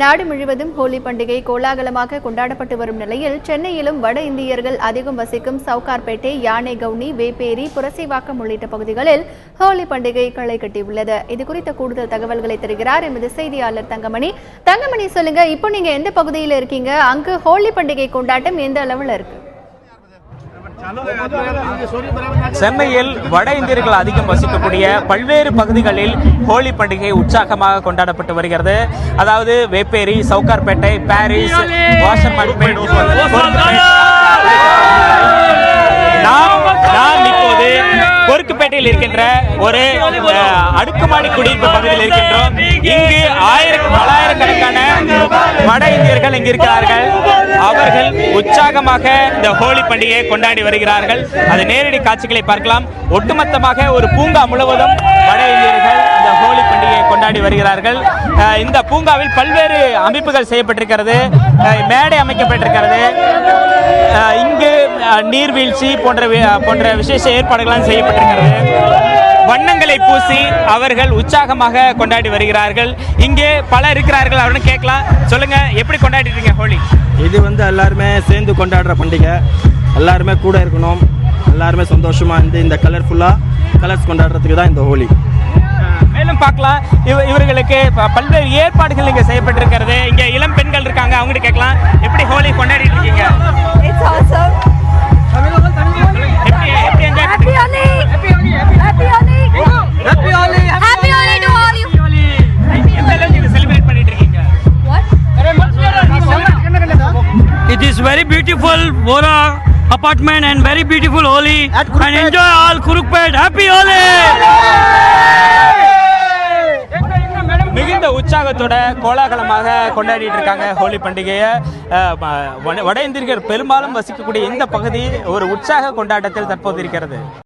நாடு முழுவதும் ஹோலி பண்டிகை கோலாகலமாக கொண்டாடப்பட்டு வரும் நிலையில் சென்னையிலும் வட இந்தியர்கள் அதிகம் வசிக்கும் சவுகார்பேட்டை, யானைகவுனி, வேப்பேரி, புரசைவாக்கம் உள்ளிட்ட பகுதிகளில் ஹோலி பண்டிகை களை கட்டியுள்ளது. இதுகுறித்த கூடுதல் தகவல்களை தருகிறார் எமது செய்தியாளர் தங்கமணி. தங்கமணி, சொல்லுங்க, இப்போ நீங்க எந்த பகுதியில் இருக்கீங்க? அங்கு ஹோலி பண்டிகை கொண்டாட்டம் எந்த அளவில் இருக்கு? சென்னையில் வட இந்தியர்கள் அதிகம் வசிக்கக்கூடிய பல்வேறு பகுதிகளில் ஹோலி பண்டிகை உற்சாகமாக கொண்டாடப்பட்டு வருகிறது. அதாவது வேப்பேரி, சவுகார்பேட்டை, பாரிஸ், வாஷர்மன்பேட், நாம் இப்போது பொறுக்குப்பேட்டையில் இருக்கின்ற ஒரு அடுக்குமாடி குடியிருப்பு பகுதியில் இருக்கின்றோம். இங்கு பல்லாயிரக்கணக்கான வட இந்தியர்கள் இங்கு இருக்கிறார்கள். அவர்கள் உற்சாகமாக இந்த ஹோலி பண்டிகையை கொண்டாடி வருகிறார்கள். அது நேரடி காட்சிகளை பார்க்கலாம். ஒட்டுமொத்தமாக ஒரு பூங்கா முழுவதும் வட இந்தியர்கள் இந்த ஹோலி பண்டிகையை கொண்டாடி வருகிறார்கள். இந்த பூங்காவில் பல்வேறு அமைப்புகள் செய்யப்பட்டிருக்கிறது, மேடை அமைக்கப்பட்டிருக்கிறது. இங்கு நீர்வீழ்ச்சி போன்ற விசேஷ ஏற்பாடுகள் செய்யப்பட்டிருக்கிறது. வண்ணங்களை பூசி அவர்கள் உற்சாகமாக கொண்டாடி வருகிறார்கள். இங்கே பல இருக்கிறார்கள், அவரும் கேட்கலாம். சொல்லுங்க, எப்படி கொண்டாடிட்டீங்க ஹோலி? இது எல்லாருமே சேர்ந்து கொண்டாடுற பண்டிகை. எல்லாருமே கூட இருக்கணும், எல்லாருமே சந்தோஷமா இருந்து இந்த கலர்ஸ் கொண்டாடுறதுக்கு தான் இந்த ஹோலி. மேலும் பார்க்கலாம், இவர்களுக்கு பல்வேறு ஏற்பாடுகள் இங்கே செய்யப்பட்டிருக்கிறது. இங்க இளம் பெண்கள் இருக்காங்க, அவங்ககிட்ட கேட்கலாம், எப்படி ஹோலி கொண்டாடிட்டு இருக்கீங்க? It is very beautiful Bora apartment and very beautiful Holi and enjoy all Kurukpet. Happy Holi! மிகுந்த உற்சாகத்தோட கோலாகலமாக கொண்டாடிட்டு இருக்காங்க ஹோலி பண்டிகையை. வட இந்தியர்கள் பெரும்பாலும் வசிக்கக்கூடிய இந்த பகுதி ஒரு உற்சாக கொண்டாட்டத்தில் தற்போது இருக்கிறது.